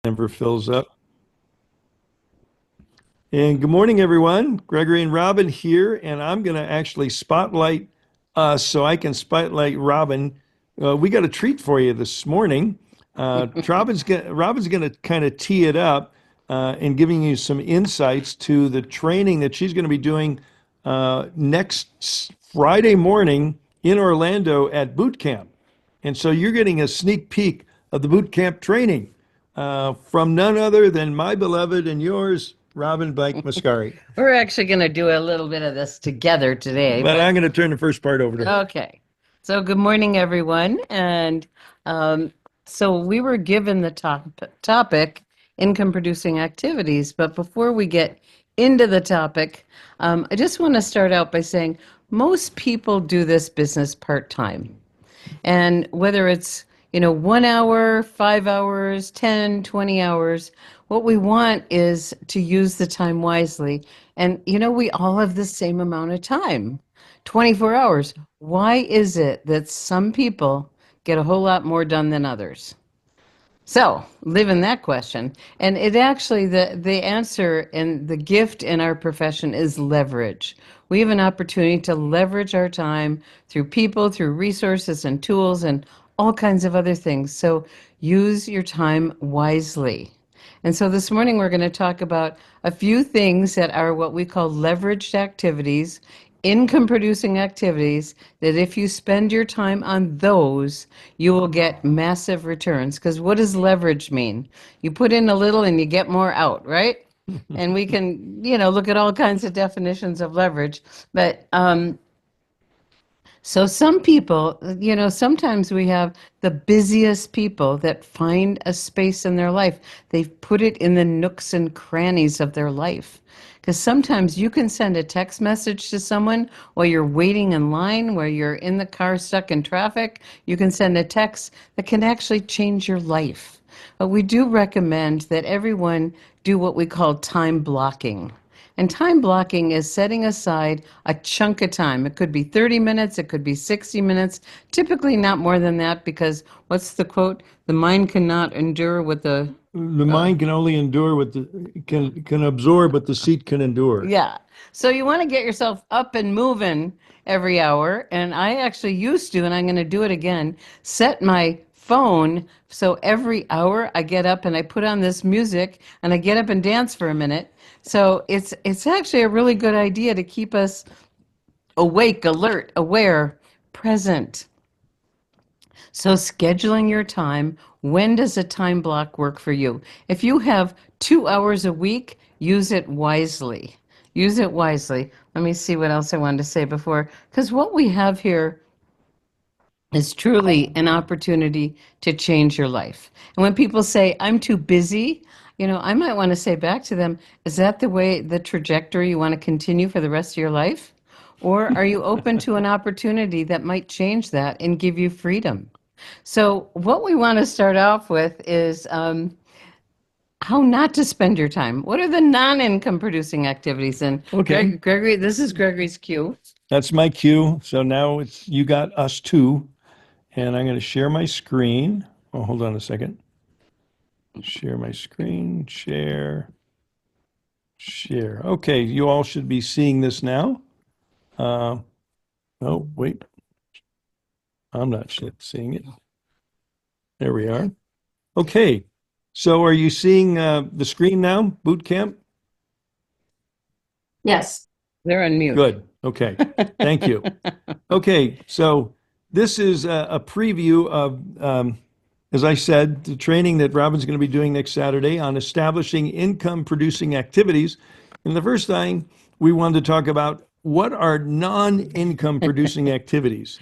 Never fills up. And good morning, everyone. Gregory and Robin here, and I'm going to actually spotlight us so I can spotlight Robin. We got a treat for you this morning. Robin's going to kind of tee it up and giving you some insights to the training that she's going to be doing next Friday morning in Orlando at boot camp. And so you're getting a sneak peek of the boot camp training from none other than my beloved and yours, Robin Blank Mascari. We're actually going to do a little bit of this together today. But I'm going to turn the first part over to her. Okay. So good morning, everyone. And so we were given the topic, income producing activities. But before we get into the topic, I just want to start out by saying most people do this business part-time. And whether it's 1 hour, 5 hours, 10, 20 hours, what we want is to use the time wisely. And, we all have the same amount of time, 24 hours. Why is it that some people get a whole lot more done than others? So, live in that question. And it actually, the answer and the gift in our profession is leverage. We have an opportunity to leverage our time through people, through resources and tools and all kinds of other things. So use your time wisely. And so this morning we're going to talk about a few things that are what we call leveraged activities, income producing activities, that if you spend your time on those, you will get massive returns. Because what does leverage mean? You put in a little and you get more out, right? And we can, look at all kinds of definitions of leverage. But so some people, sometimes we have the busiest people that find a space in their life. They've put it in the nooks and crannies of their life. Because sometimes you can send a text message to someone while you're waiting in line, while you're in the car stuck in traffic. You can send a text that can actually change your life. But we do recommend that everyone do what we call time blocking. And time blocking is setting aside a chunk of time. It could be 30 minutes, it could be 60 minutes, typically not more than that, because what's the quote? The mind cannot endure what the mind can only endure what can absorb what the seat can endure. Yeah. So you want to get yourself up and moving every hour. And I actually used to, and I'm going to do it again, set my phone so every hour I get up and I put on this music and I get up and dance for a minute. So it's actually a really good idea to keep us awake, alert, aware, present. So scheduling your time, when does a time block work for you? If you have 2 hours a week, use it wisely. Use it wisely. Let me see what else I wanted to say before, because what we have here is truly an opportunity to change your life. And when people say, I'm too busy, I might want to say back to them, is that the trajectory you want to continue for the rest of your life? Or are you open to an opportunity that might change that and give you freedom? So what we want to start off with is how not to spend your time. What are the non-income producing activities? And Okay. Gregory, this is Gregory's cue. That's my cue. So now you got us two. And I'm going to share my screen. Oh, hold on a second. Share my screen, share. Okay, you all should be seeing this now. Oh, wait. I'm not seeing it. There we are. Okay, so are you seeing the screen now, boot camp? Yes. They're on mute. Good, okay, thank you. Okay, so this is a preview of, as I said, the training that Robin's going to be doing next Saturday on establishing income-producing activities. And the first thing we wanted to talk about, what are non-income producing activities?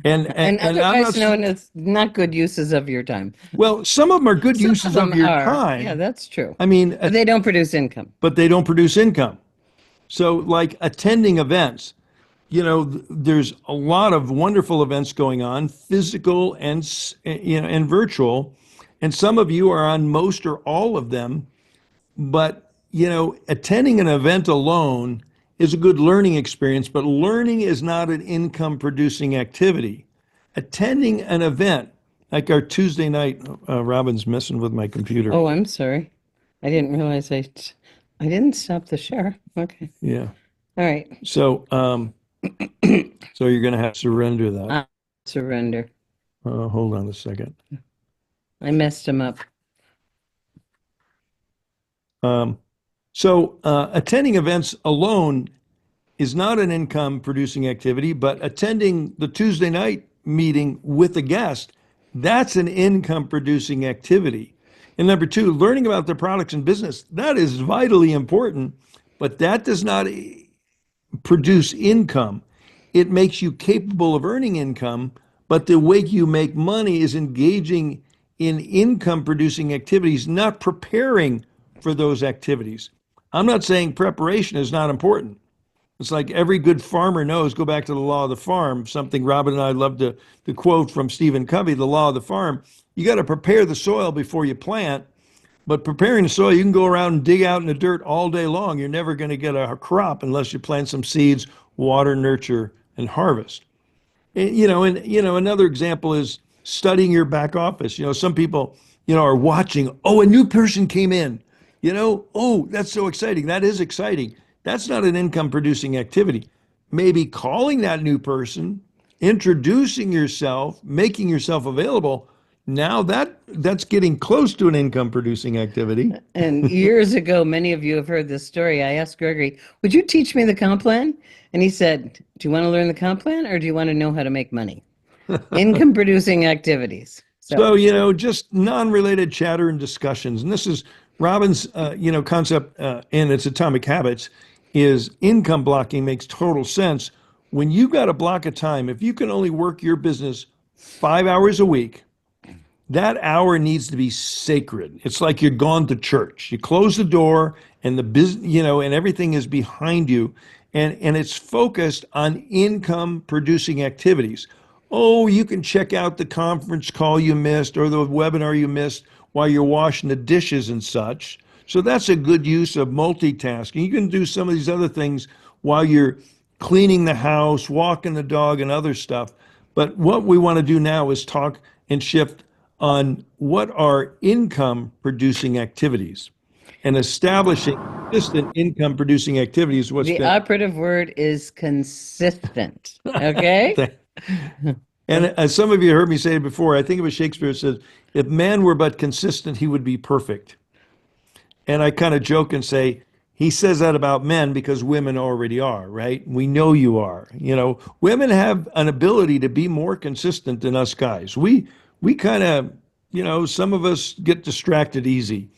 And otherwise known as not good uses of your time. Well, some of them are good uses of your time. Yeah, that's true. I mean, but they don't produce income. But they don't produce income. So like attending events, there's a lot of wonderful events going on, physical and virtual, and some of you are on most or all of them. But attending an event alone is a good learning experience, but learning is not an income producing activity. Attending an event Like our Tuesday night, Robin's messing with my computer. Oh, I'm sorry. I didn't realize I didn't stop the share. Okay. Yeah. All right. So, so you're going to have to surrender that. I surrender. Hold on a second. I messed him up. Attending events alone is not an income producing activity, but attending the Tuesday night meeting with a guest, that's an income producing activity. And number two, learning about the products and business, that is vitally important, but that does not produce income. It makes you capable of earning income, but the way you make money is engaging in income producing activities, not preparing for those activities. I'm not saying preparation is not important. It's like every good farmer knows, go back to the law of the farm, something Robin and I love to quote from Stephen Covey, the law of the farm. You got to prepare the soil before you plant, but preparing the soil, you can go around and dig out in the dirt all day long. You're never going to get a crop unless you plant some seeds, water, nurture, and harvest. Another example is studying your back office. Some people, are watching, oh, a new person came in. Oh, that's so exciting. That is exciting. That's not an income producing activity. Maybe calling that new person, introducing yourself, making yourself available. Now that's getting close to an income producing activity. And years ago, many of you have heard this story. I asked Gregory, would you teach me the comp plan? And he said, do you want to learn the comp plan or do you want to know how to make money? Income producing activities. So, just non-related chatter and discussions. And this is Robin's, concept in its Atomic Habits is income blocking makes total sense. When you've got a block of time, if you can only work your business 5 hours a week, that hour needs to be sacred. It's like you're gone to church. You close the door and the business, and everything is behind you. And it's focused on income producing activities. Oh, you can check out the conference call you missed or the webinar you missed while you're washing the dishes and such. So that's a good use of multitasking. You can do some of these other things while you're cleaning the house, walking the dog, and other stuff. But what we want to do now is talk and shift on what are income producing activities and establishing consistent income producing activities. The operative word is consistent. Okay. And some of you heard me say it before. I think it was Shakespeare says, if man were but consistent, he would be perfect. And I kind of joke and say, he says that about men because women already are, right? We know you are. Women have an ability to be more consistent than us guys. We kind of, some of us get distracted easy.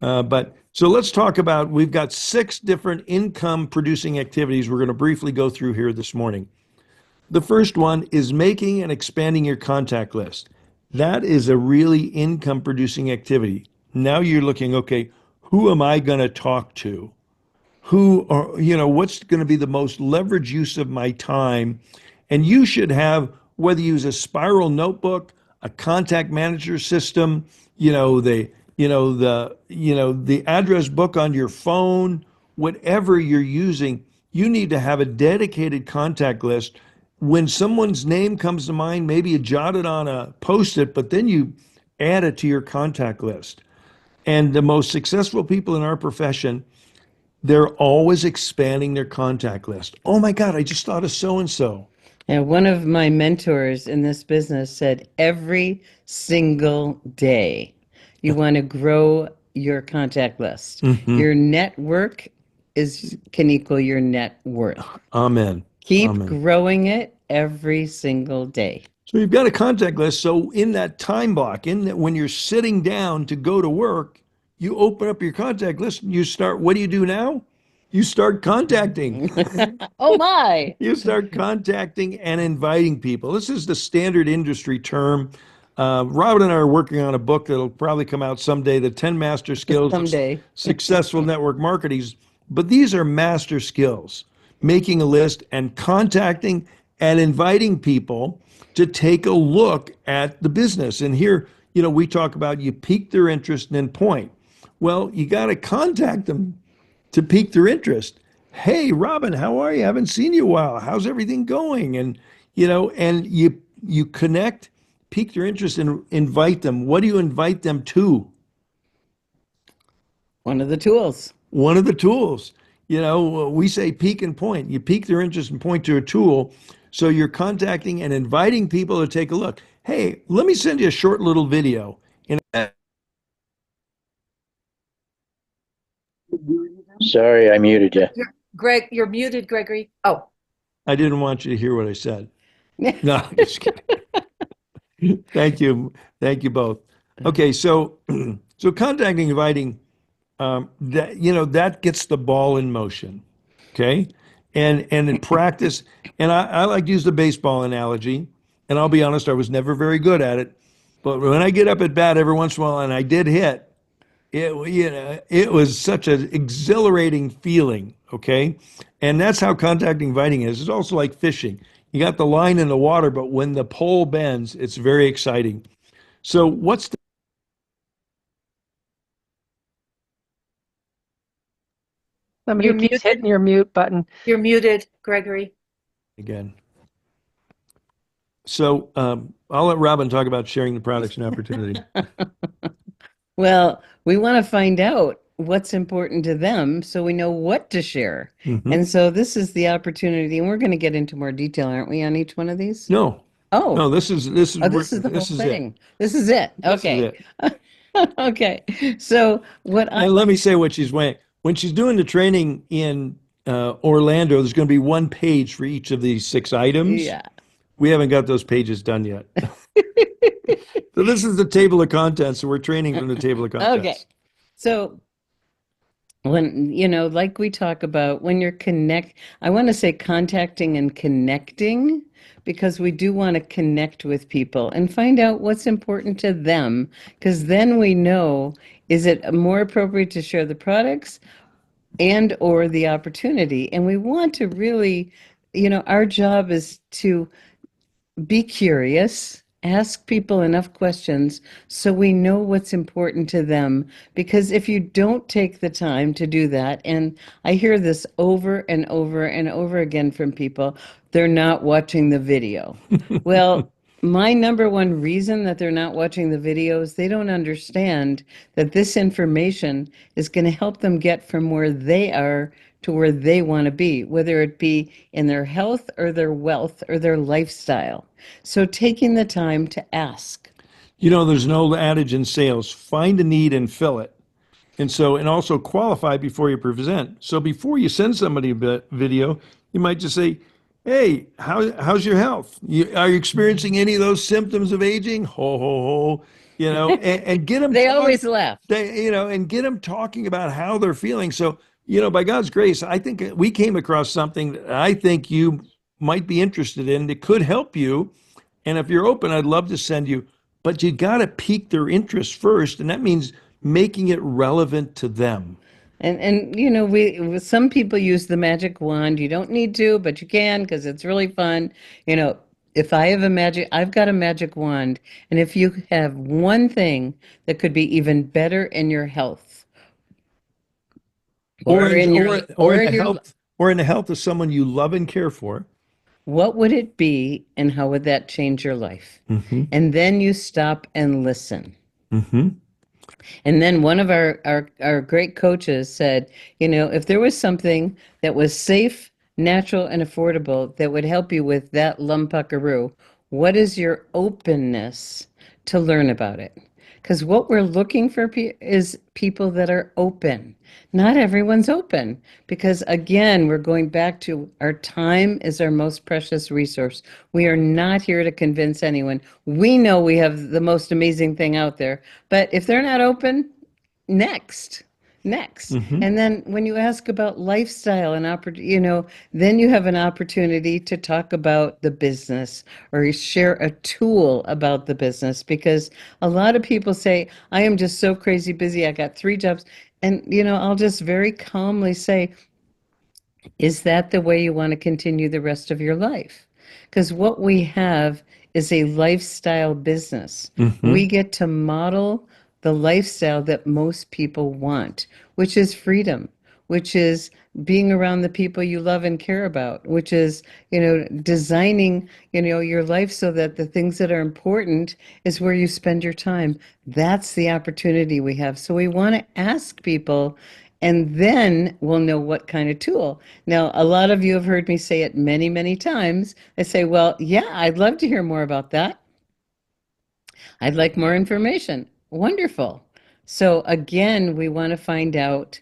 But so let's talk about, we've got 6 different income producing activities we're going to briefly go through here this morning. The first one is making and expanding your contact list. That is a really income producing activity. Now you're looking, okay, who am I going to talk to? What's going to be the most leverage use of my time? And you should have, whether you use a spiral notebook, a contact manager system, the address book on your phone, whatever you're using, you need to have a dedicated contact list. When someone's name comes to mind, maybe you jot it on a Post-it, but then you add it to your contact list. And the most successful people in our profession, they're always expanding their contact list. Oh my God, I just thought of so-and-so. And one of my mentors in this business said, every single day, you want to grow your contact list. Mm-hmm. Your network can equal your net worth. Amen. Keep growing it every single day. So you've got a contact list. So in that time block, when you're sitting down to go to work, you open up your contact list and you start, what do you do now? You start contacting. Oh my. You start contacting and inviting people. This is the standard industry term. Robin and I are working on a book that'll probably come out someday, the 10 Master Skills someday. of Successful Network Marketing. But these are master skills. Making a list and contacting and inviting people to take a look at the business. And here, we talk about you pique their interest and then point. Well, you got to contact them to pique their interest. Hey, Robin, how are you? I haven't seen you in a while. How's everything going? And, and you connect pique their interest and invite them. What do you invite them to? One of the tools. One of the tools. We say peak and point. You pique their interest and point to a tool. So you're contacting and inviting people to take a look. Hey, let me send you a short little video. And Sorry, I muted you. Greg, you're muted, Gregory. Oh, I didn't want you to hear what I said. No, I'm just kidding. Thank you. Thank you both. Okay, so so contacting, inviting, that gets the ball in motion. Okay. And in practice, and I like to use the baseball analogy, and I'll be honest, I was never very good at it. But when I get up at bat every once in a while and I did hit, it was such an exhilarating feeling, okay? And that's how contacting inviting is. It's also like fishing. You got the line in the water, but when the pole bends, it's very exciting. So what's the Somebody You're keeps muted. hitting your mute button. you're muted, Gregory. again? So I'll let Robin talk about sharing the products and opportunity. Well, we want to find out what's important to them so we know what to share. Mhm. And so this is the opportunity, and we're going to get into more detail, aren't we, on each one of these? No, Oh, no, this is oh, this is the whole this is it. thing. This is it. This is Okay. it. Okay. So what I And let me say what she's weighing. When she's doing the training in Orlando, there's going to be one page for each of these 6 items. yeah. We haven't got those pages done yet. So this is the table of contents. So we're training from the table of Okay. contents. So when, like we talk about when you're I want to say contacting and connecting because we do want to connect with people and find out what's important to them because then we know, is it more appropriate to share the products and or the opportunity? And we want to really, our job is to be curious, ask people enough questions so we know what's important to them. Because if you don't take the time to do that, and I hear this over and over and over again from people, they're not watching the video. Well, my number one reason that they're not watching the videos, they don't understand that this information is going to help them get from where they are to where they want to be, whether it be in their health or their wealth or their lifestyle. So taking the time to ask. There's an old adage in sales, find a need and fill it. And also qualify before you present. So before you send somebody a video, you might just say, hey, how's your health? Are you experiencing any of those symptoms of aging? Ho, ho, ho. And get them. They always laugh. And get them talking about how they're feeling. So, by God's grace, I think we came across something that I think you might be interested in that could help you. And if you're open, I'd love to send you, but you got to pique their interest first. And that means making it relevant to them. And we some people use the magic wand. You don't need to, but you can because it's really fun. If I've got a magic wand, and if you have one thing that could be even better in your health, Or or in your in the health of someone you love and care for. what would it be, and how would that change your life? Mm-hmm. And then you stop and listen. Mm-hmm. And then one of our great coaches said, if there was something that was safe, natural, and affordable that would help you with that lumpuckaroo, what is your openness to learn about it? Because what we're looking for is people that are open. Not everyone's open because, again, we're going back to our time is our most precious resource. We are not here to convince anyone. We know we have the most amazing thing out there, but if they're not open, next. Mm-hmm. And then when you ask about lifestyle and then you have an opportunity to talk about the business or share a tool about the business because a lot of people say, I am just so crazy busy. I got 3 jobs. And, I'll just very calmly say, is that the way you want to continue the rest of your life? Because what we have is a lifestyle business. Mm-hmm. We get to model the lifestyle that most people want, which is freedom, which is being around the people you love and care about, which is, designing, your life so that the things that are important is where you spend your time. That's the opportunity we have. So we want to ask people, and then we'll know what kind of tool. Now, a lot of you have heard me say it many, many times. I say, well, yeah, I'd love to hear more about that. I'd like more information. Wonderful. So again, we want to find out,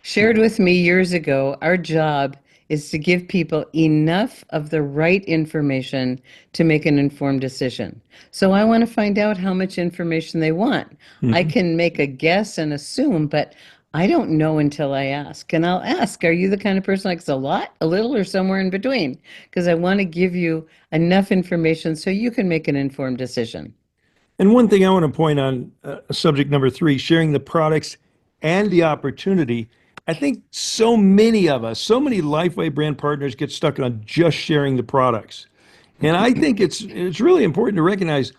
shared with me years ago, our job is to give people enough of the right information to make an informed decision. So I want to find out how much information they want. I can make a guess and assume, but I don't know until I ask. And I'll ask, are you the kind of person like a lot, a little, or somewhere in between? Because I want to give you enough information so you can make an informed decision. And one thing I want to point on, subject number 3, sharing the products and the opportunity. I think so many of us, so many Lifeway brand partners get stuck on just sharing the products. And I think it's really important to recognize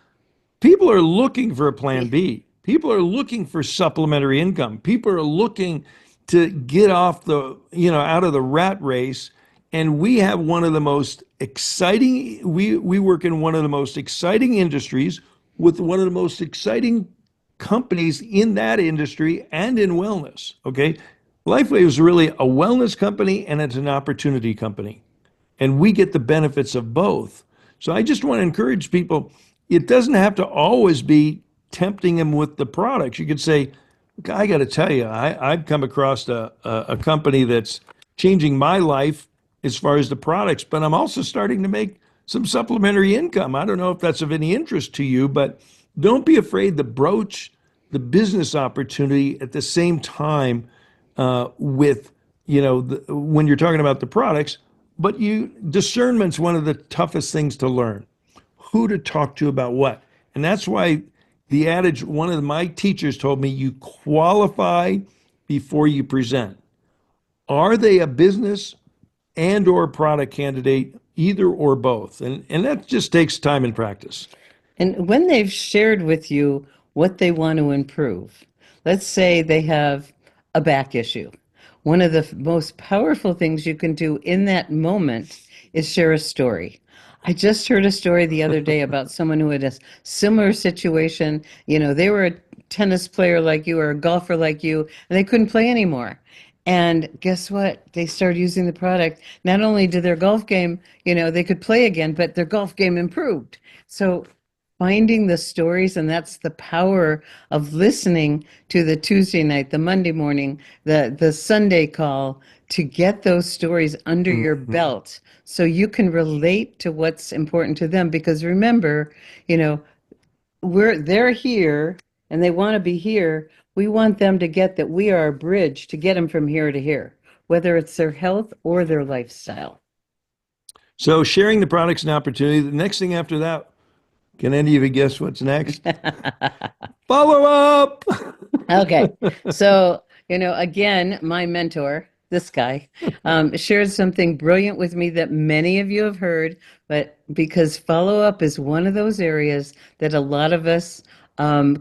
people are looking for a plan B. People are looking for supplementary income. People are looking to get off out of the rat race. And we have one of the most exciting, we work in one of the most exciting industries with one of the most exciting companies in that industry and in wellness. Okay. Lifeway is really a wellness company and it's an opportunity company. And we get the benefits of both. So I just want to encourage people, it doesn't have to always be tempting them with the products. You could say, I got to tell you, I've come across a company that's changing my life as far as the products, but I'm also starting to make some supplementary income. I don't know if that's of any interest to you, but don't be afraid to broach the business opportunity at the same time with, when you're talking about the products. But discernment's one of the toughest things to learn. Who to talk to about what. And that's why the adage, one of my teachers told me, you qualify before you present. Are they a business and or product candidate, either or both? And that just takes time and practice. And when they've shared with you what they want to improve, let's say they have a back issue. One of the most powerful things you can do in that moment is share a story. I just heard a story the other day about someone who had a similar situation. They were a tennis player like you or a golfer like you, and they couldn't play anymore. And guess what? They started using the product. Not only did their golf game, they could play again, but their golf game improved. So finding the stories, and that's the power of listening to the Tuesday night, the Monday morning, the Sunday call, to get those stories under your belt so you can relate to what's important to them. Because remember, they're here and they want to be here. We want them to get that we are a bridge to get them from here to here, whether it's their health or their lifestyle. So sharing the products and opportunity. The next thing after that, can any of you guess what's next? Follow up. Okay. So, again, my mentor, this guy, shared something brilliant with me that many of you have heard, but because follow-up is one of those areas that a lot of us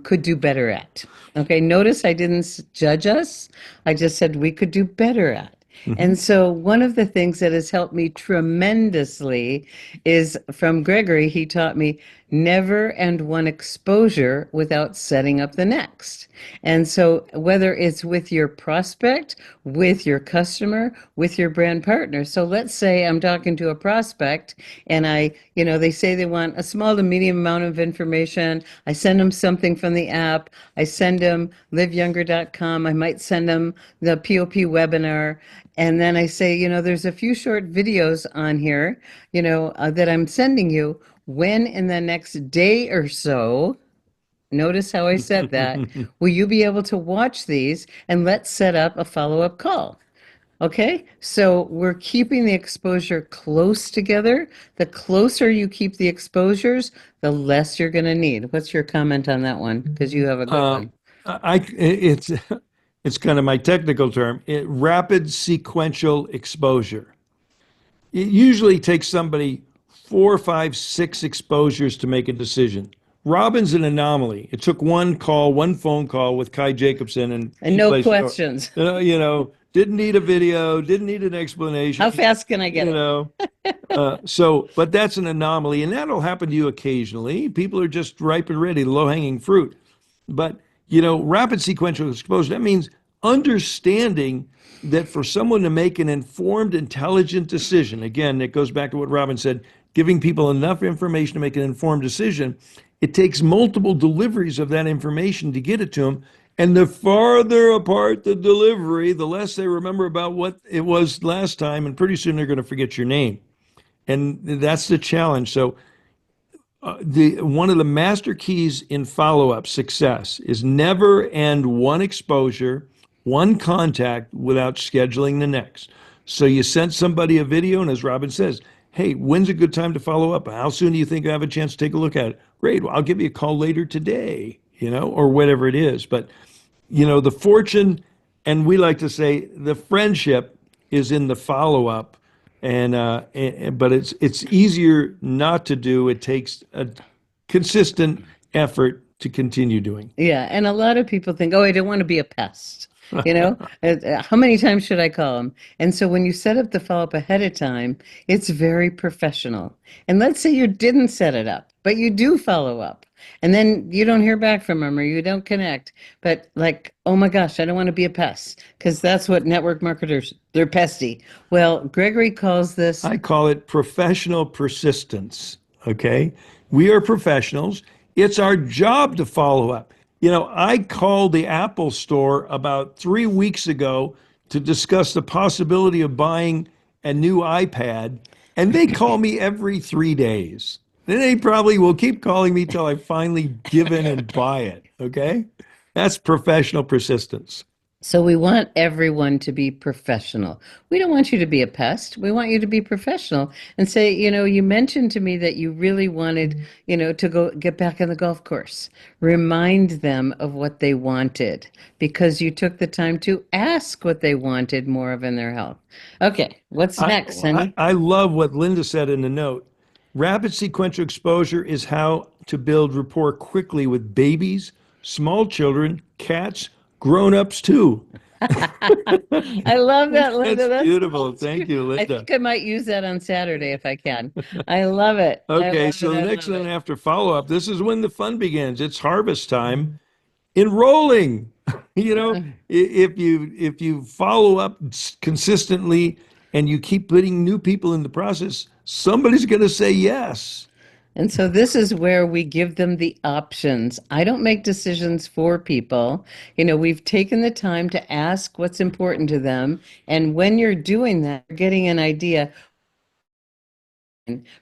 could do better at. Okay, notice I didn't judge us. I just said we could do better at. And so one of the things that has helped me tremendously is from Gregory. He taught me never end one exposure without setting up the next. And so whether it's with your prospect, with your customer, with your brand partner. So let's say I'm talking to a prospect and they say they want a small to medium amount of information. I send them something from the app. I send them liveyounger.com. I might send them the POP webinar. And then I say, there's a few short videos on here, that I'm sending you. When in the next day or so, notice how I said that, will you be able to watch these, and let's set up a follow-up call. Okay, so we're keeping the exposure close together. The closer you keep the exposures, the less you're going to need. What's your comment on that one? Because you have a good one. It's kind of my technical term, rapid sequential exposure. It usually takes somebody 4, 5, 6 exposures to make a decision. Robin's an anomaly. It took one call, one phone call with Kai Jacobson, and And she no plays- questions. didn't need a video, didn't need an explanation. How fast can I get you it? know. But that's an anomaly, and that'll happen to you occasionally. People are just ripe and ready, low-hanging fruit. But, rapid sequential exposure, that means understanding that for someone to make an informed, intelligent decision, again, it goes back to what Robin said, giving people enough information to make an informed decision, it takes multiple deliveries of that information to get it to them. And the farther apart the delivery, the less they remember about what it was last time, and pretty soon they're going to forget your name. And that's the challenge. So one of the master keys in follow-up success is never end one exposure, one contact without scheduling the next. So you sent somebody a video, and as Robin says, hey, when's a good time to follow up? How soon do you think I have a chance to take a look at it? Great, well, I'll give you a call later today, or whatever it is. But, the fortune, and we like to say the friendship is in the follow-up. But it's easier not to do. It takes a consistent effort to continue doing. Yeah, and a lot of people think, oh, I don't want to be a pest. How many times should I call them? And so when you set up the follow-up ahead of time, it's very professional. And let's say you didn't set it up, but you do follow up. And then you don't hear back from them or you don't connect. But like, oh my gosh, I don't want to be a pest, because that's what network marketers, they're pesty. Well, Gregory calls this. I call it professional persistence. Okay. We are professionals. It's our job to follow up. I called the Apple store about 3 weeks ago to discuss the possibility of buying a new iPad, and they call me every 3 days. Then they probably will keep calling me till I finally give in and buy it. Okay? That's professional persistence. So we want everyone to be professional. We don't want you to be a pest. We want you to be professional and say, you mentioned to me that you really wanted, to go get back on the golf course. Remind them of what they wanted, because you took the time to ask what they wanted more of in their health. Okay, what's next, honey? I love what Linda said in the note. Rapid sequential exposure is how to build rapport quickly with babies, small children, cats, grown-ups too. I love that, Linda. That's beautiful. Thank you, I Linda. think I might use that on Saturday if I can. I love it. I Okay, love so it. the I next love one it. after follow-up, this is when the fun begins. It's harvest time. Enrolling. If you follow up consistently and you keep putting new people in the process, somebody's going to say yes. And so this is where we give them the options. I don't make decisions for people. We've taken the time to ask what's important to them. And when you're doing that, you're getting an idea.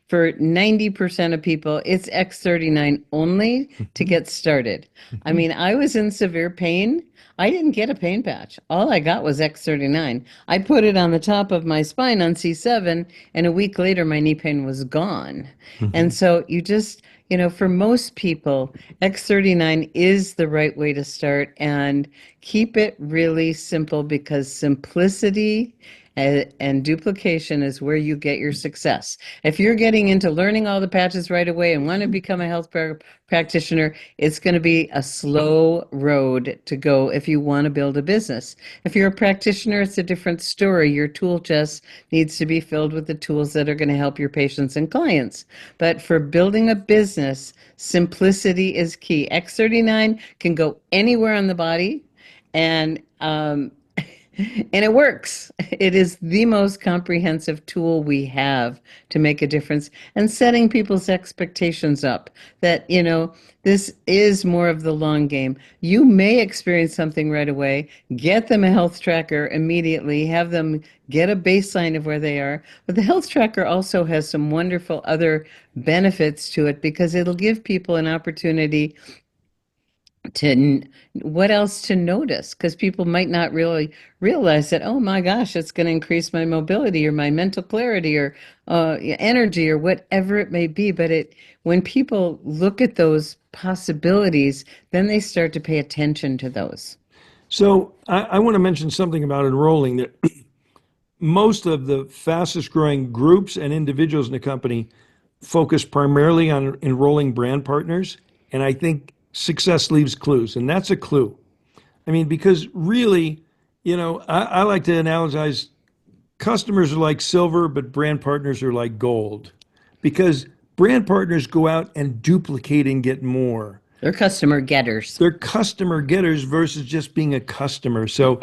For 90% of people, it's X39 only to get started. I mean, I was in severe pain. I didn't get a pain patch. All I got was X39. I put it on the top of my spine on C7, and a week later, my knee pain was gone. And so you just, for most people, X39 is the right way to start, and keep it really simple, because simplicity and duplication is where you get your success. If you're getting into learning all the patches right away and want to become a health practitioner, it's going to be a slow road to go if you want to build a business. If you're a practitioner, it's a different story. Your tool chest needs to be filled with the tools that are going to help your patients and clients. But for building a business, simplicity is key. X39 can go anywhere on the body, and it works. It is the most comprehensive tool we have to make a difference, and setting people's expectations up that, this is more of the long game. You may experience something right away, get them a health tracker immediately, have them get a baseline of where they are. But the health tracker also has some wonderful other benefits to it, because it'll give people an opportunity to what else to notice, because people might not really realize that, oh my gosh, it's going to increase my mobility or my mental clarity or energy or whatever it may be. But when people look at those possibilities, then they start to pay attention to those. So I want to mention something about enrolling, that most of the fastest growing groups and individuals in the company focus primarily on enrolling brand partners. And I think success leaves clues, and that's a clue. I mean, because really, I like to analogize customers are like silver, but brand partners are like gold because brand partners go out and duplicate and get more. They're customer getters. They're customer getters versus just being a customer. So,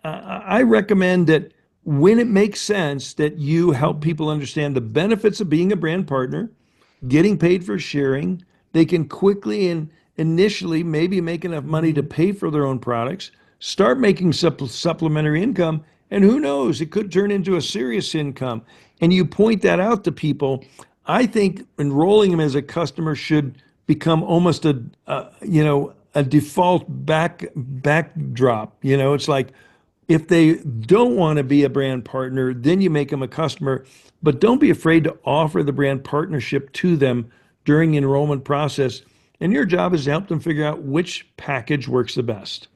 I recommend that when it makes sense that you help people understand the benefits of being a brand partner, getting paid for sharing, they can quickly and initially maybe make enough money to pay for their own products, start making supplementary income, and who knows, it could turn into a serious income. And you point that out to people. I think enrolling them as a customer should become almost a default backdrop. It's like if they don't want to be a brand partner, then you make them a customer. But don't be afraid to offer the brand partnership to them during the enrollment process. And your job is to help them figure out which package works the best.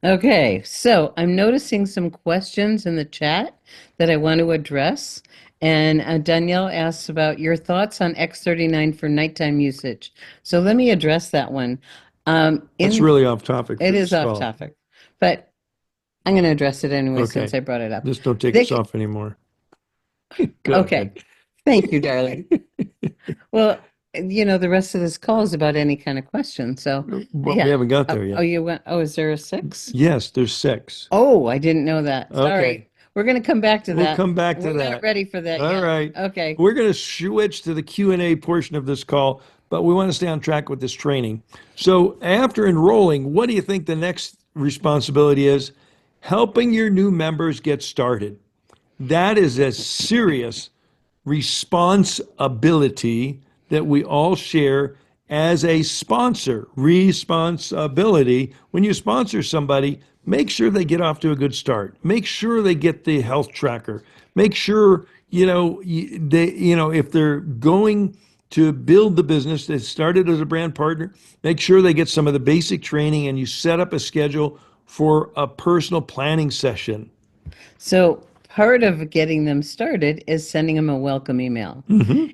Okay, so I'm noticing some questions in the chat that I want to address. And Danielle asks about your thoughts on X39 for nighttime usage. So let me address that one. It's really off topic. It is off topic, but I'm going to address it anyway since Okay. I brought it up. Just don't take They us can- off anymore. Go Okay. ahead. Thank you, darling. Well, the rest of this call is about any kind of question. So, Well, yeah. we haven't got there oh, yet. you went, is there a 6? Yes, there's 6. Oh, I didn't know that. Sorry. Okay. We're going to come back to We'll that. come back to We're that. not ready for that All yet. right. Okay. We're going to switch to the Q&A portion of this call, but we want to stay on track with this training. So after enrolling, what do you think the next responsibility is? Helping your new members get started. That is a serious responsibility that we all share as a sponsor. Responsibility. When you sponsor somebody, make sure they get off to a good start. Make sure they get the health tracker. Make sure, if they're going to build the business, they started as a brand partner, make sure they get some of the basic training and you set up a schedule for a personal planning session. So part of getting them started is sending them a welcome email.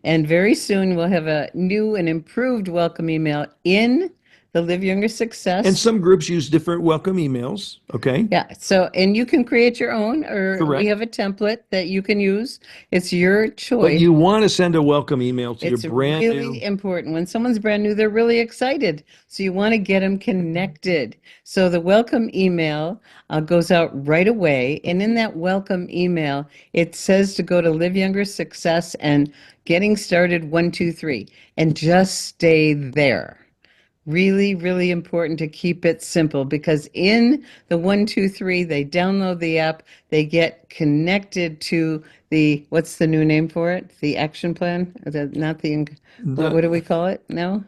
And very soon we'll have a new and improved welcome email in the Live Younger Success. And some groups use different welcome emails. Okay. Yeah. So, and you can create your own, or Correct. we have a template that you can use. It's your But choice. you want to send a welcome email to It's your brand really new. important. When someone's brand new, they're really excited. So you want to get them connected. So the welcome email goes out right away. And in that welcome email, it says to go to Live Younger Success and Getting Started 1, 2, 3, and just stay there. Really, really important to keep it simple because in the 1, 2, 3, they download the app, they get connected to what's the new name for it? The action plan? What do we call it now?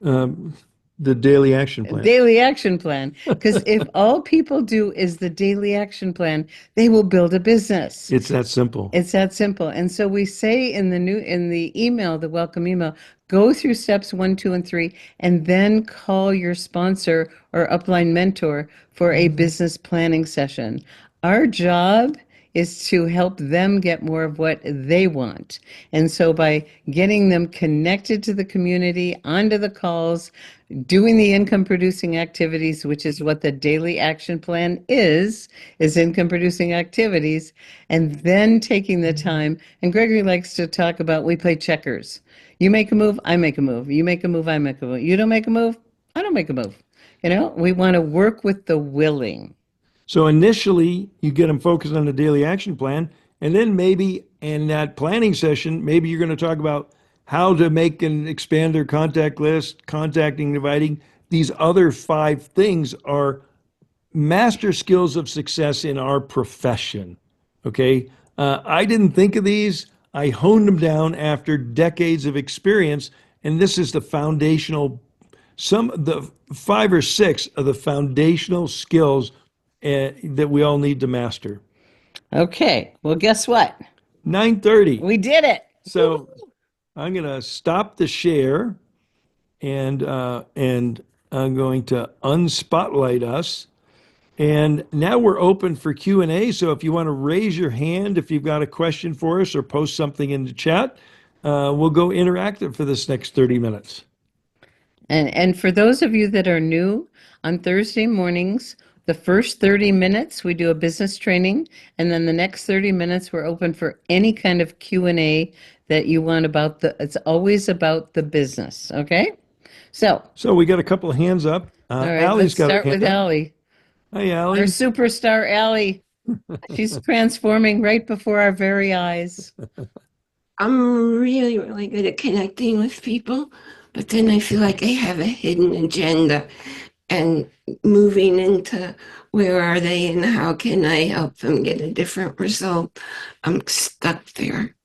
The daily action plan. Daily action plan. Because if all people do is the daily action plan, they will build a business. It's that simple. It's that simple. And so we say in the email, the welcome email, go through steps 1, 2, and 3, and then call your sponsor or upline mentor for a business planning session. Our job is to help them get more of what they want. And so by getting them connected to the community, onto the calls, doing the income producing activities, which is what the daily action plan is income producing activities, and then taking the time. And Gregory likes to talk about, we play checkers. You make a move, I make a move. You make a move, I make a move. You don't make a move, I don't make a move. We want to work with the willing. So initially, you get them focused on the daily action plan, and then maybe in that planning session, maybe you're going to talk about how to make and expand their contact list, contacting, dividing. These other 5 things are master skills of success in our profession. Okay, I didn't think of these. I honed them down after decades of experience, and this is the foundational. The 5 or 6 of the foundational skills that we all need to master. Okay, well, guess what? 9:30. We did it. So I'm going to stop the share, and I'm going to unspotlight us. And now we're open for Q&A. So if you want to raise your hand, if you've got a question for us or post something in the chat, we'll go interactive for this next 30 minutes. And for those of you that are new, on Thursday mornings, the first 30 minutes we do a business training, and then the next 30 minutes we're open for any kind of Q&A that you want about it's always about the business, okay? So, So we got a couple of hands up. all right, Allie's let's got her start with hand up. Allie. Hi, Our Allie. superstar Allie. She's transforming right before our very eyes. I'm really, really good at connecting with people, but then I feel like I have a hidden agenda and moving into where are they and how can I help them get a different result? I'm stuck there.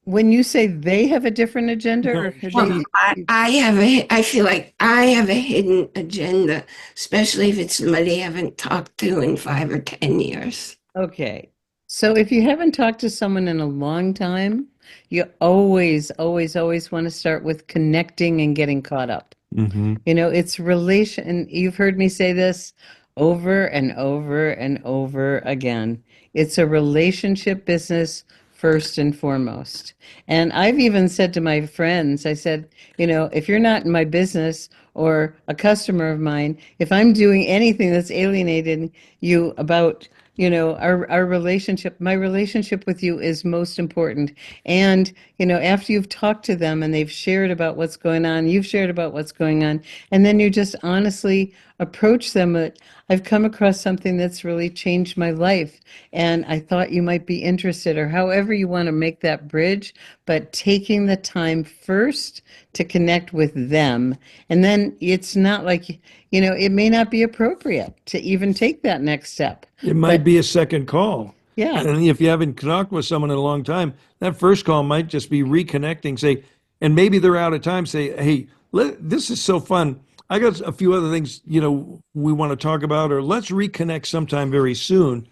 When you say they have a different agenda, or No, they, she- I feel like I have a hidden agenda, especially if it's somebody I haven't talked to in 5 or 10 years. okay. So if you haven't talked to someone in a long time, you always, always, always want to start with connecting and getting caught up. Mhm. You know, it's relation, and you've heard me say this over and over and over again. It's a relationship business first and foremost. And I've even said to my friends, I said, you know, if you're not in my business or a customer of mine, if I'm doing anything that's alienating you about, you know, our relationship, my relationship with you is most important. And, you know, after you've talked to them and they've shared about what's going on, you've shared about what's going on, and then you just honestly approach them that I've come across something that's really changed my life, and I thought you might be interested, or however you want to make that bridge, but taking the time first to connect with them. And then it's not like, you know, it may not be appropriate to even take that next step. It might But- be a second call. Yeah. And if you haven't talked with someone in a long time, that first call might just be reconnecting, say, and maybe they're out of time, say, hey, this is so fun. I got a few other things, you know, we want to talk about, or let's reconnect sometime very soon.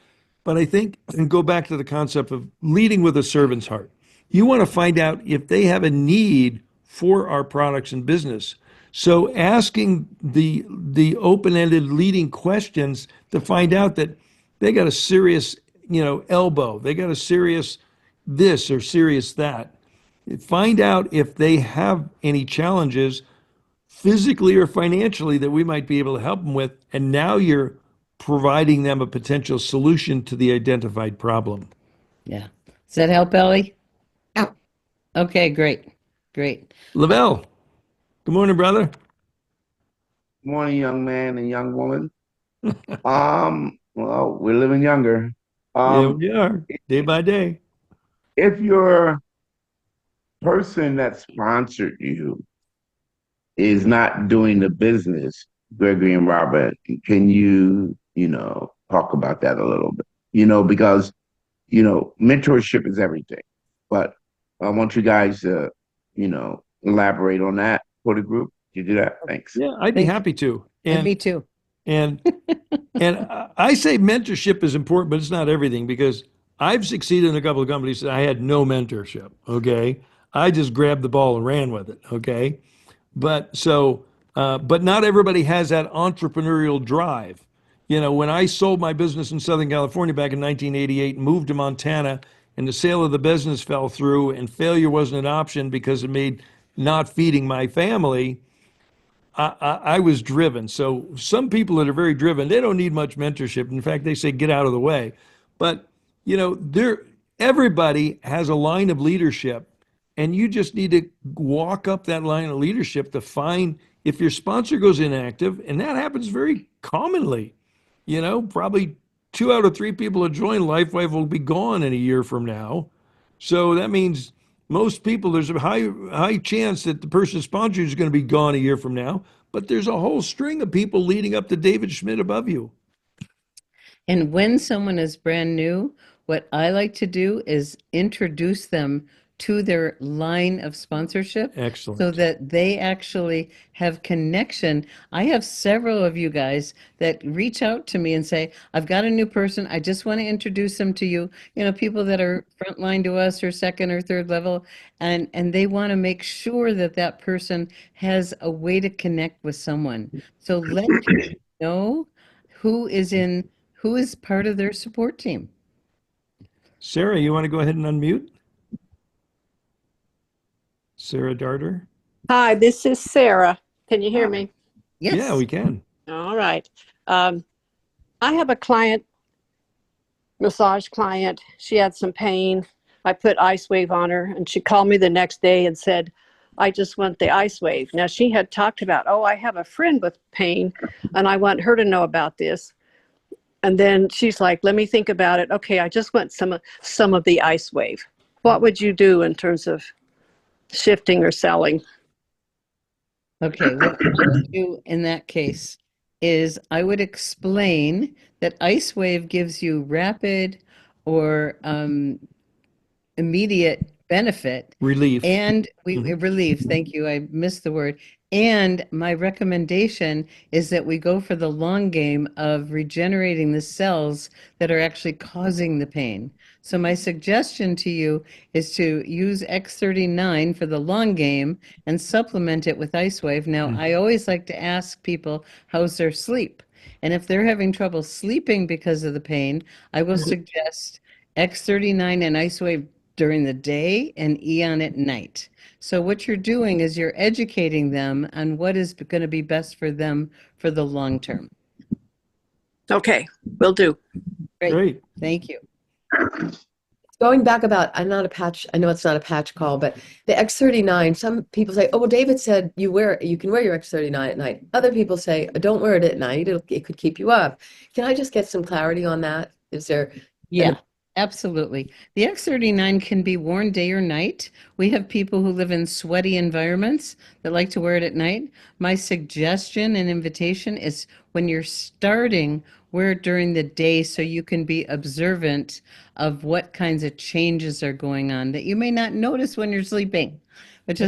But I think, and go back to the concept of leading with a servant's heart. You want to find out if they have a need for our products and business. So asking the open-ended leading questions to find out that they got a serious, you know, elbow, they got a serious this or serious that. Find out if they have any challenges physically or financially that we might be able to help them with. And now you're providing them a potential solution to the identified problem. Yeah. Does that help, Ellie? Yep. Okay, great. Great. Lavelle, good morning, brother. Morning, young man and young woman. Well, we're living younger. Yeah, we are, day by day. If your person that sponsored you is not doing the business, Gregory and Robert, can you, talk about that a little bit? Because, mentorship is everything. But I want you guys to, elaborate on that for the group. You do that? Thanks. Yeah, I'd be Thank you. happy to. And me too. And I say mentorship is important, but it's not everything, because I've succeeded in a couple of companies that I had no mentorship. Okay, I just grabbed the ball and ran with it. Okay, but not everybody has that entrepreneurial drive. You know, when I sold my business in Southern California back in 1988 and moved to Montana, and the sale of the business fell through, and failure wasn't an option because it made not feeding my family. I was driven. So some people that are very driven, they don't need much mentorship. In fact, they say get out of the way. But everybody has a line of leadership, and you just need to walk up that line of leadership to find if your sponsor goes inactive, and that happens very commonly. Probably 2 out of 3 people that join LifeWave will be gone in a year from now. So that means most people, there's a high chance that the person sponsoring you is going to be gone a year from now, but there's a whole string of people leading up to David Schmidt above you. And when someone is brand new, what I like to do is introduce them to their line of sponsorship Excellent. so that they actually have connection. I have several of you guys that reach out to me and say, I've got a new person. I just want to introduce them to you. People that are frontline to us or second or third level, and they want to make sure that that person has a way to connect with someone. So let people know who is part of their support team. Sarah, you want to go ahead and unmute? Sarah Darter? Hi, this is Sarah. Can you hear me? Yes. Yeah, we can. All right. I have a massage client. She had some pain. I put Ice Wave on her, and she called me the next day and said, I just want the Ice Wave. Now, she had talked about, oh, I have a friend with pain, and I want her to know about this. And then she's like, let me think about it. Okay, I just want some of the Ice Wave. What would you do in terms of shifting or selling? Okay, what I would do in that case is I would explain that Ice Wave gives you rapid or immediate benefit Relief. and relief. Thank you. I missed the word. And my recommendation is that we go for the long game of regenerating the cells that are actually causing the pain. So my suggestion to you is to use X39 for the long game and supplement it with Ice Wave. Now, I always like to ask people, how's their sleep? And if they're having trouble sleeping because of the pain, I will suggest X39 and Ice Wave during the day and Eon at night. So what you're doing is you're educating them on what is going to be best for them for the long term. Okay, will do. Great. Thank you. Going back about, I know it's not a patch call, but the X39, some people say, oh, well, David said you can wear your X39 at night. Other people say, don't wear it at night. It could keep you up. Can I just get some clarity on that? Is there? Yeah, absolutely. The X39 can be worn day or night. We have people who live in sweaty environments that like to wear it at night. My suggestion and invitation is when you're starting, wear it during the day so you can be observant of what kinds of changes are going on that you may not notice when you're sleeping. But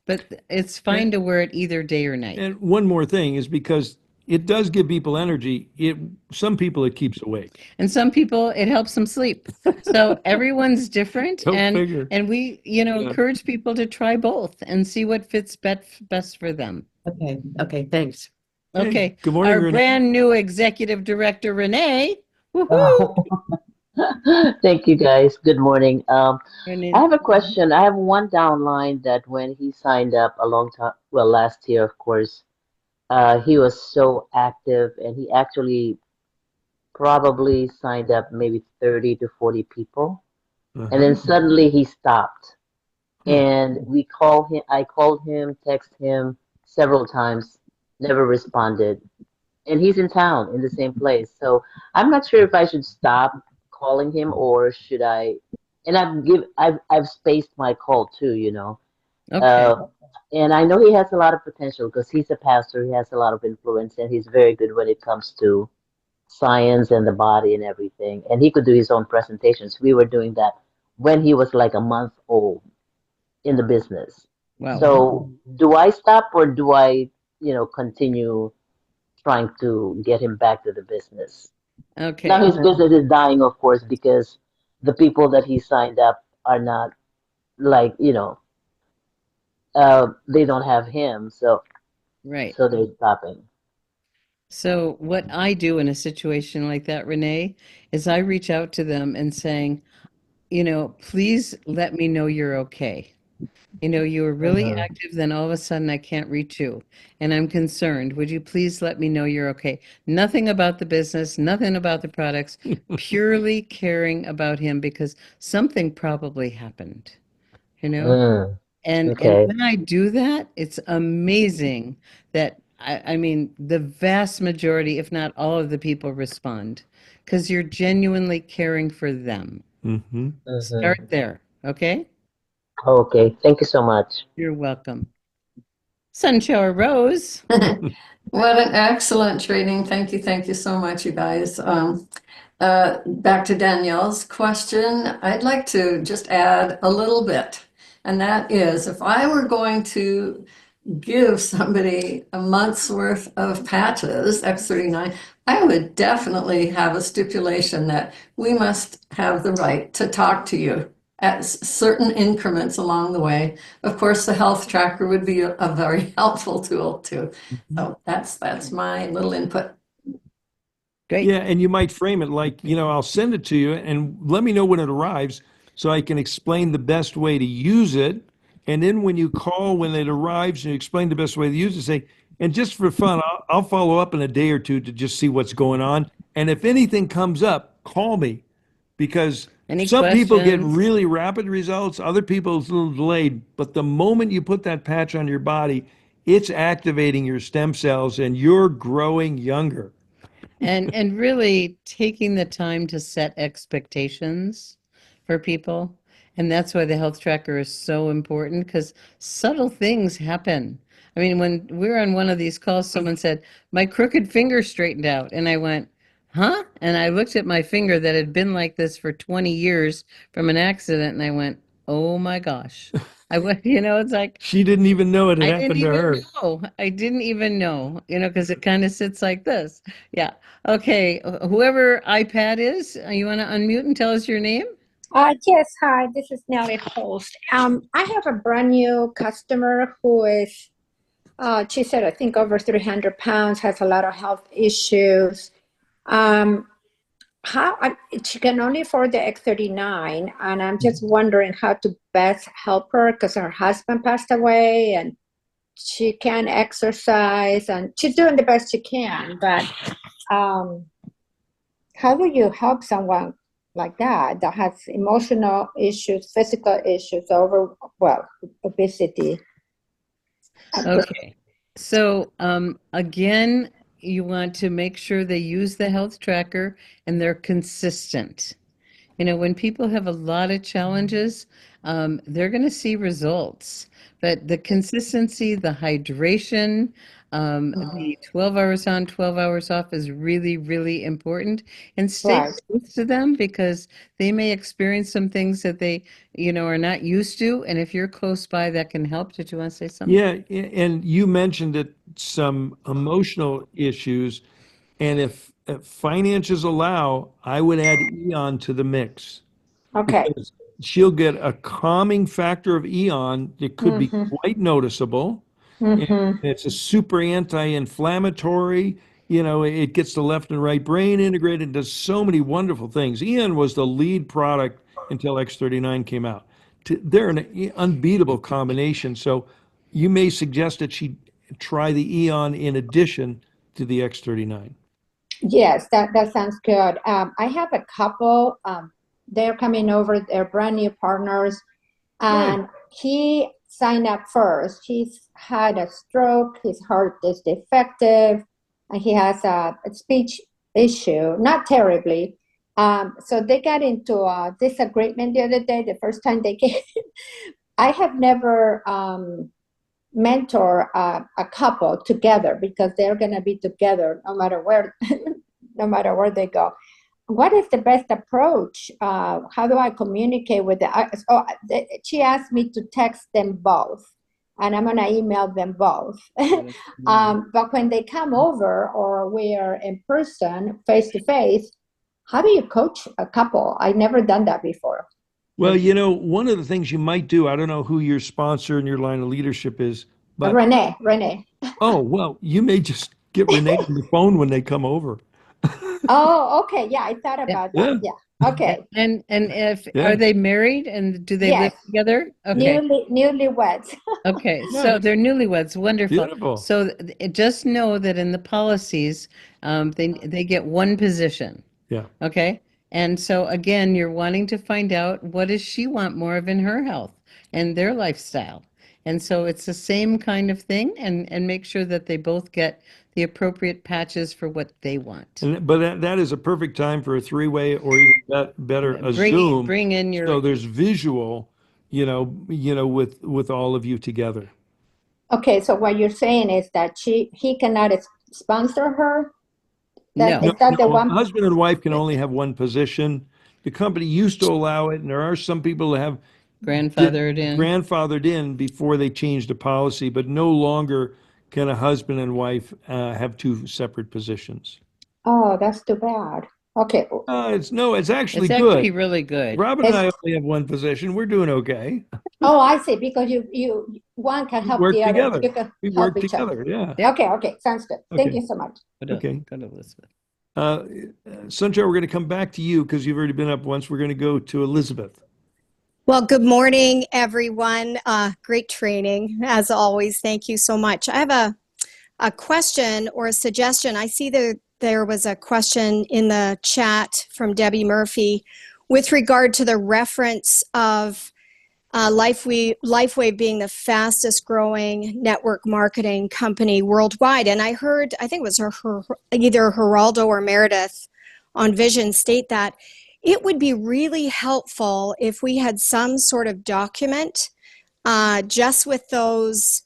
but it's fine to wear it either day or night. And one more thing is because it does give people energy. Some people it keeps awake. And some people it helps them sleep. So everyone's different. Go figure. And we, encourage people to try both and see what fits best for them. Okay, thanks. Hey, Okay. good morning, Our Renee. brand new executive director, Renee. Woohoo! Oh. Thank you, guys. Good morning. Renee. I have a question. I have one downline that when he signed up a long time, well, last year, of course, he was so active and he actually probably signed up maybe 30 to 40 people. And then suddenly he stopped. And I called him, text him several times, never responded. And he's in town in the same place. So I'm not sure if I should stop calling him or should I, and I've spaced my call too, Okay. and I know he has a lot of potential because he's a pastor, he has a lot of influence, and he's very good when it comes to science and the body and everything. And he could do his own presentations. We were doing that when he was like a month old in the business. Wow. So do I stop or do I, continue trying to get him back to the business? Okay. Now his business is dying, of course, because the people that he signed up are not like, they don't have him. So, Right. so they're stopping. So what I do in a situation like that, Renee, is I reach out to them and saying, please let me know you're okay. You were really active, then all of a sudden I can't reach you, and I'm concerned. Would you please let me know you're okay? Nothing about the business, nothing about the products, purely caring about him because something probably happened, And Okay. when I do that, it's amazing that I mean the vast majority, if not all of the people respond because you're genuinely caring for them. Start there, okay? Okay. Thank you so much. You're welcome. Sunshower Rose. What an excellent training. Thank you so much, you guys. Back to Danielle's question, I'd like to just add a little bit. And that is, if I were going to give somebody a month's worth of patches, X39, I would definitely have a stipulation that we must have the right to talk to you at certain increments along the way. Of course, the health tracker would be a very helpful tool too. So that's my little input. Great. Yeah, and you might frame it like, I'll send it to you and let me know when it arrives so I can explain the best way to use it And then when you call, when it arrives and you explain the best way to use it, say, and just for fun, I'll follow up in a day or two to just see what's going on. And if anything comes up, call me, because Any some people get questions? really rapid results, other people it's a little delayed. But the moment you put that patch on your body, it's activating your stem cells and you're growing younger. And really taking the time to set expectations for people. And that's why the health tracker is so important, because subtle things happen. I mean, when we were on one of these calls, someone said, my crooked finger straightened out. And I went, huh? And I looked at my finger that had been like this for 20 years from an accident, and I went, oh my gosh. I went, it's like, She didn't even know it had I didn't happened to even her. know. I didn't even know, because it kind of sits like this. Yeah. Okay. Whoever iPad is, you want to unmute and tell us your name? Yes, hi, this is Nellie Holst. I have a brand new customer who is, she said, I think over 300 pounds, has a lot of health issues. She can only afford the X39, and I'm just wondering how to best help her because her husband passed away and she can't exercise and she's doing the best she can. But how do you help someone like that has emotional issues, physical issues, obesity? Okay. So again, you want to make sure they use the health tracker and they're consistent. When people have a lot of challenges, they're going to see results. But the consistency, the hydration, the 12 hours on, 12 hours off is really, really important. And stay Right. close to them, because they may experience some things that they, are not used to. And if you're close by, that can help. Did you want to say something? Yeah, and you mentioned it, some emotional issues, and if finances allow, I would add Eon to the mix. Okay. Because she'll get a calming factor of Eon that could be Mhm. quite noticeable. Mhm. And it's a super anti-inflammatory. It gets the left and right brain integrated, does so many wonderful things. Eon was the lead product until X39 came out. They're an unbeatable combination. So you may suggest that she try the Eon in addition to the X39. Yes, that sounds good. I have a couple. They're coming over. They're brand new partners, and he signed up first. He's had a stroke. His heart is defective, and he has a speech issue. Not terribly. So they got into a disagreement the other day. The first time they came, I have never mentor a couple together because they're going to be together no matter where no matter where they go. What is the best approach? How do I communicate with she asked me to text them both, and I'm going to email them both. But when they come over or we are in person, face to face, how do you coach a couple? I've never done that before. Well, one of the things you might do, I don't know who your sponsor in your line of leadership is, but Renee. oh, well, you may just get Renee on the phone when they come over. Oh, okay. Yeah, I thought about that. Yeah. Okay. And if Yeah. are they married and do they live Yes. together? Okay. Newlyweds. Okay, so they're newlyweds. Wonderful. Beautiful. So just know that in the policies, they get one position. Yeah. Okay. And so again, you're wanting to find out what does she want more of in her health and their lifestyle. And so it's the same kind of thing, and make sure that they both get the appropriate patches for what they want. But that is a perfect time for a three-way or even better, a Zoom. Bring in your. So there's visual, with all of you together. Okay, so what you're saying is that he cannot sponsor her? No. Is that the one? Husband and wife can only have one position. The company used to allow it, and there are some people that have grandfathered in before they changed the policy, but no longer can a husband and wife have two separate positions. Oh, that's too bad. Okay. It's actually It's good. actually really good. Robin and I only have one position. We're doing okay. Oh, I see. Because you one can help work the other. together. You can We help work each other. together, yeah. Okay. Sounds good. Thank Okay. you so much. Okay. Go to Elizabeth. Sanjay, we're going to come back to you because you've already been up once. We're going to go to Elizabeth. Well, good morning, everyone. Great training, as always. Thank you so much. I have a question or a suggestion. I see that there was a question in the chat from Debbie Murphy with regard to the reference of LifeWave being the fastest growing network marketing company worldwide. And I heard, I think it was either Geraldo or Meredith on Vision state that it would be really helpful if we had some sort of document just with those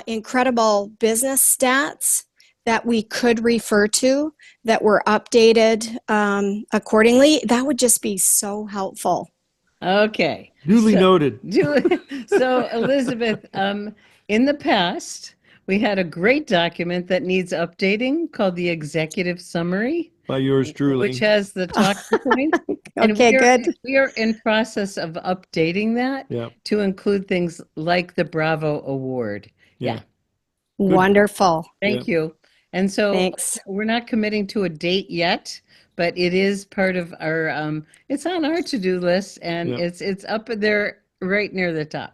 incredible business stats that we could refer to that were updated accordingly. That would just be so helpful. Okay. Duly noted. So Elizabeth, in the past, we had a great document that needs updating called the Executive Summary, By yours truly. which has the talking points. And Okay, good. We are in process of updating that Yeah. to include things like the Bravo Award. Yeah. Wonderful. Thank you. And so Thanks. we're not committing to a date yet, but it is part of our, it's on our to-do list, and Yeah. it's up there right near the top.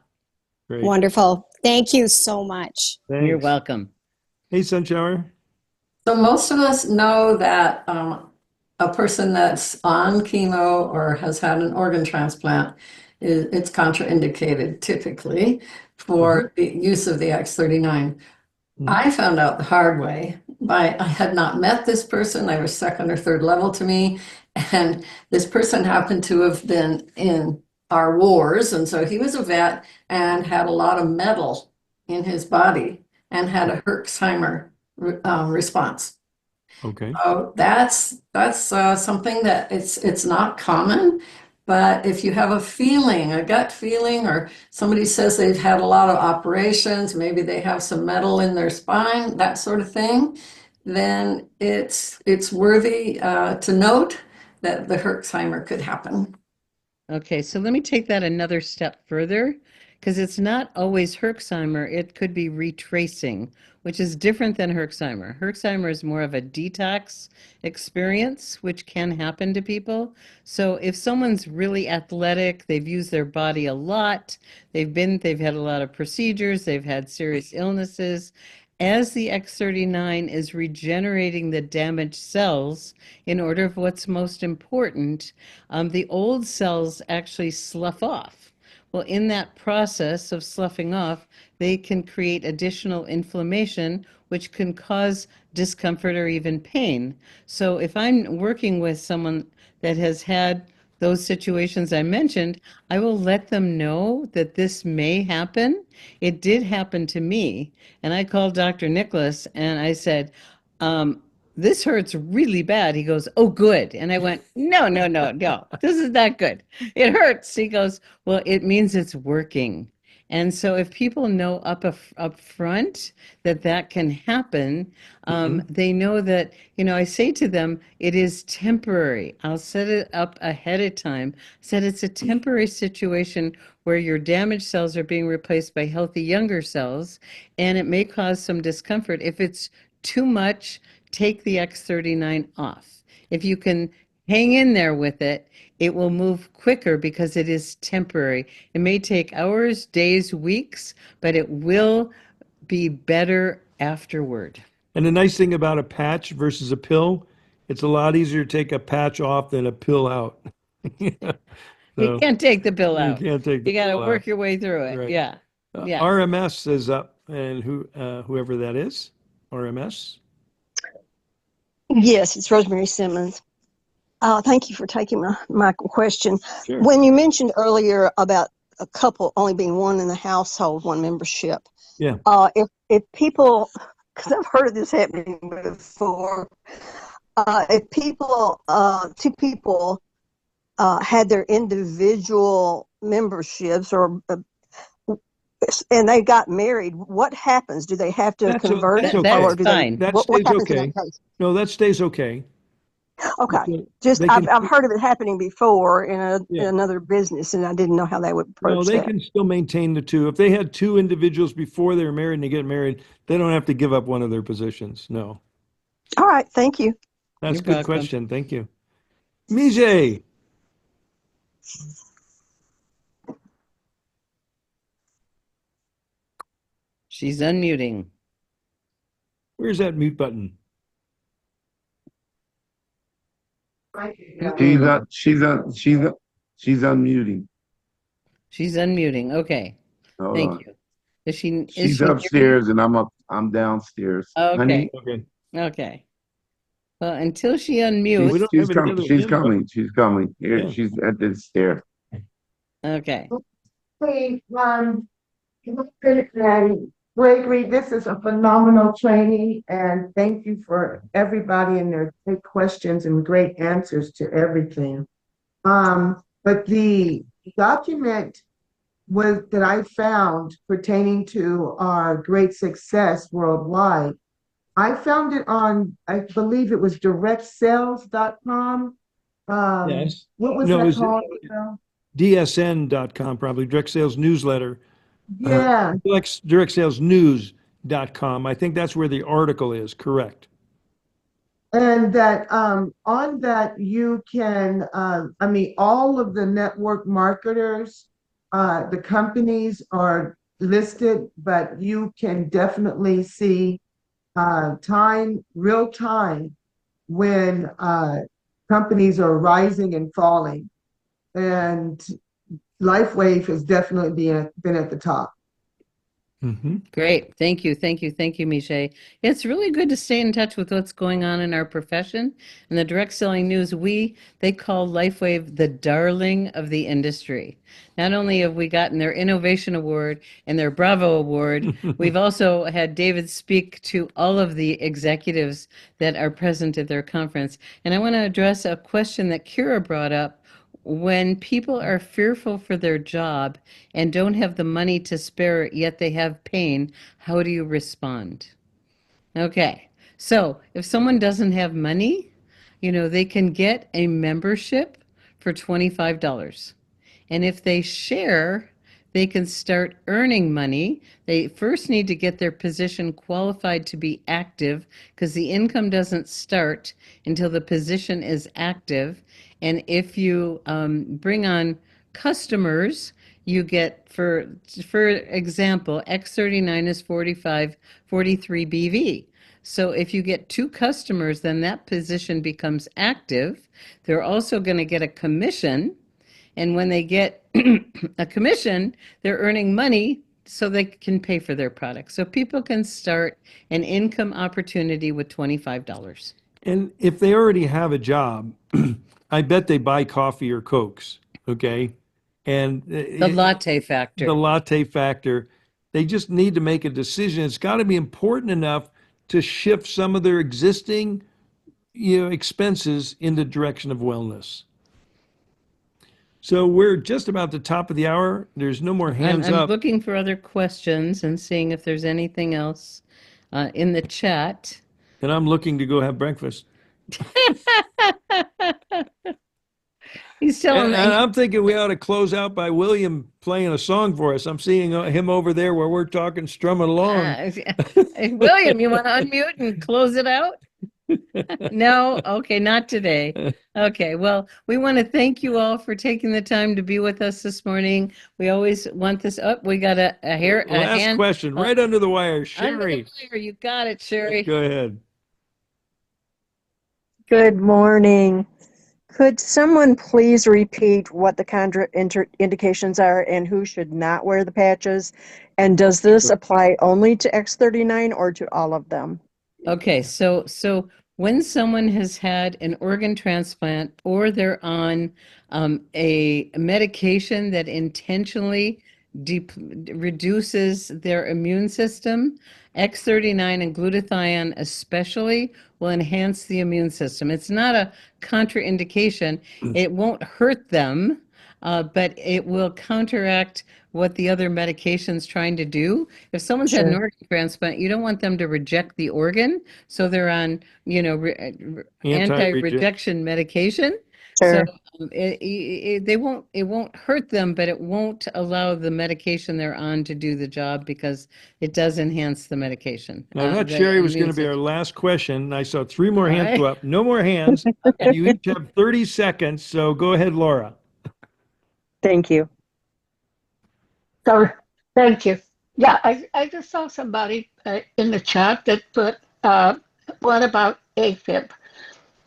Great. Wonderful. Thank you so much. You're Thanks. welcome. Hey, Sunshower. So most of us know that a person that's on chemo or has had an organ transplant, it's contraindicated typically for the use of the X39. I found out the hard way. I had not met this person. They were second or third level to me. And this person happened to have been in our wars. And so he was a vet and had a lot of metal in his body and had a Herxheimer response. Okay. Oh, that's something that it's not common. But if you have a feeling, a gut feeling, or somebody says they've had a lot of operations, maybe they have some metal in their spine, that sort of thing, then it's worthy to note that the Herxheimer could happen. Okay, so let me take that another step further, because it's not always Herxheimer. It could be retracing, which is different than Herxheimer. Herxheimer is more of a detox experience, which can happen to people. So if someone's really athletic, they've used their body a lot, they've had a lot of procedures, they've had serious illnesses, as the X39 is regenerating the damaged cells in order of what's most important, the old cells actually slough off. Well, in that process of sloughing off, they can create additional inflammation, which can cause discomfort or even pain. So if I'm working with someone that has had those situations I mentioned, I will let them know that this may happen. It did happen to me. And I called Dr. Nicholas and I said, this hurts really bad. He goes, oh, good. And I went, no, this is not good. It hurts. He goes, well, it means it's working. And so if people know up front that can happen, they know that, I say to them, it is temporary. I'll set it up ahead of time. Said it's a temporary situation where your damaged cells are being replaced by healthy younger cells, and it may cause some discomfort. If it's too much, take the X39 off. If you can hang in there with it, it will move quicker because it is temporary. It may take hours, days, weeks, but it will be better afterward. And the nice thing about a patch versus a pill, it's a lot easier to take a patch off than a pill out. You can't take the pill out. You can't take the You got to pill out. work your way through it. Right. Yeah. RMS is up, and whoever that is, RMS. Yes, it's Rosemary Simmons. Thank you for taking my question. Sure. When you mentioned earlier about a couple only being one in the household, one membership. Yeah. If people, because I've heard of this happening before, if people, two people had their individual memberships and they got married, what happens? Do they have to convert it? Okay. Or do fine. That what stays happens in okay. that case? No, that stays okay. Okay. They can- I've heard of it happening before in another business, and I didn't know how they would approach No, they that. can still maintain the two. If they had two individuals before they were married and they get married, they don't have to give up one of their positions. No. All right. Thank you. That's You're a good welcome. question. Thank you. Mijay. She's unmuting. Where's that mute button? She's unmuting. She's unmuting. Okay. Hold Thank on. you. Is she She's near me? upstairs and I'm downstairs. Okay. Honey, Okay. Okay. Well, until she We unmutes. don't she's have coming. another She's hand button. coming. She's coming. Here, Yeah. she's at the stair. Okay. Hey, and Gregory, this is a phenomenal training, and thank you for everybody and their great questions and great answers to everything. But the document that I found pertaining to our great success worldwide, I found it on, I believe it was directsales.com. Yes. What was No, that it was called? DSN.com, probably direct sales newsletter. Yeah. Directsalesnews.com. I think that's where the article is, correct. And that on that you can, I mean, all of the network marketers, the companies are listed, but you can definitely see real time when companies are rising and falling. And LifeWave has definitely been at the top. Great. Thank you. Thank you. Thank you, Miche. It's really good to stay in touch with what's going on in our profession. And the direct selling news, they call LifeWave the darling of the industry. Not only have we gotten their Innovation Award and their Bravo Award, we've also had David speak to all of the executives that are present at their conference. And I want to address a question that Kira brought up. When people are fearful for their job and don't have the money to spare, yet they have pain, how do you respond? Okay, so if someone doesn't have money, they can get a membership for $25. And if they share, they can start earning money. They first need to get their position qualified to be active because the income doesn't start until the position is active. And if you bring on customers, you get, for example, X39 is 43 BV. So if you get 2 customers, then that position becomes active. They're also going to get a commission. And when they get a commission, they're earning money so they can pay for their products. So people can start an income opportunity with $25. And if they already have a job, I bet they buy coffee or Cokes, okay? And the latte factor. The latte factor. They just need to make a decision. It's got to be important enough to shift some of their existing, expenses in the direction of wellness. So we're just about the top of the hour. There's no more hands I'm up. looking for other questions and seeing if there's anything else in the chat. And I'm looking to go have breakfast. He's telling me. And I'm thinking we ought to close out by William playing a song for us. I'm seeing him over there where we're talking, strumming along. William, you want to unmute and close it out? No? Okay, not today. Okay, well, we want to thank you all for taking the time to be with us this morning. We always want this up. We got a Last hand. question, right under the wire. Under Sherry. the wire. You got it, Sherry. Go ahead. Good morning. Could someone please repeat what the contraindications are and who should not wear the patches? And does this apply only to X39 or to all of them? Okay, so when someone has had an organ transplant or they're on a medication that intentionally reduces their immune system, X39 and glutathione especially will enhance the immune system. It's not a contraindication. It won't hurt them, but it will counteract what the other medication's trying to do. If someone's had an organ transplant, you don't want them to reject the organ, so they're on, anti-rejection medication. Sure. So it won't hurt them, but it won't allow the medication they're on to do the job because it does enhance the medication. Now, I thought the Sherry was going to immune be our last question. I saw 3 more hands right. go up. No more hands. You each have 30 seconds, so go ahead, Laura. Thank you. So, thank you. Yeah, I just saw somebody in the chat that put, what about AFib?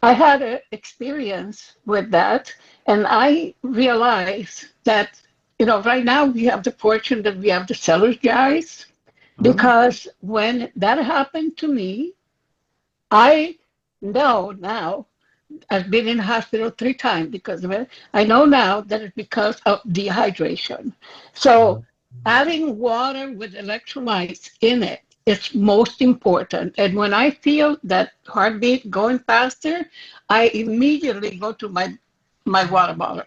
I had an experience with that, and I realized that, right now we have the fortune that we have the sellers guys, because when that happened to me, I know now, I've been in the hospital 3 times because of it. I know now that it's because of dehydration. So adding water with electrolytes in it is most important. And when I feel that heartbeat going faster, I immediately go to my water bottle.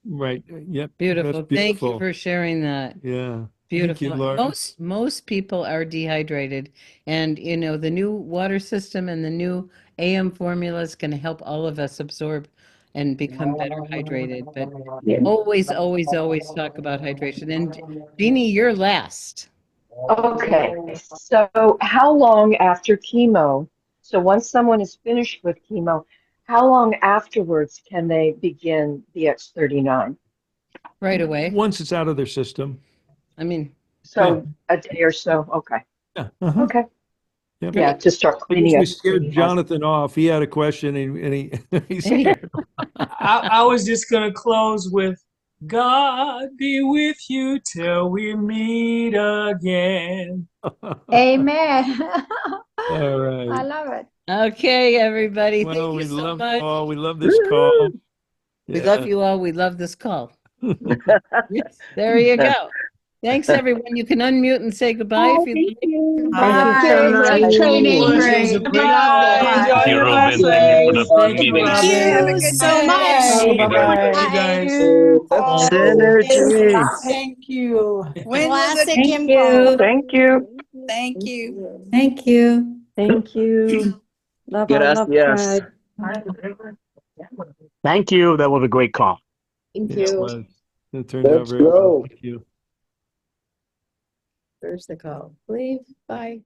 Right. Yep. Beautiful. That's Thank you beautiful. for sharing that. Yeah. Thank Beautiful. you, Laura. Most people are dehydrated, and the new water system and the new AM formula is going to help all of us absorb and become better hydrated. But always, always, always talk about hydration. And Jeannie, you're last. Okay, so how long after chemo? So once someone is finished with chemo, how long afterwards can they begin the X39? Right away. Once it's out of their system. I mean, So a day or so. Okay. Yeah. Okay. Yep. Yeah, to start I cleaning guess we up. scared Jonathan off. He had a question and he's scared. I was just going to close with God be with you till we meet again. Amen. All right. I love it. Okay, everybody. Well, Thank you we so love much. all. We love this call. We love you all. We love this call. There you go. Thanks, everyone. You can unmute and say goodbye if you'd like. Bye. Great training. It was a pleasure. Enjoy Thank you, your Robin. Thank you for the classes. Thank you, meeting. Robin. so much. Bye-bye. You guys. Synergy. Thank you. Classic Thank info. you. Thank you. Thank you. Thank you. Thank you. Love, love, Gracias. Fred. Thank you. That was a great call. Thank Yeah, it you. was. It turned out Let's very well. go. Thank you. There's the call. Leave. Bye.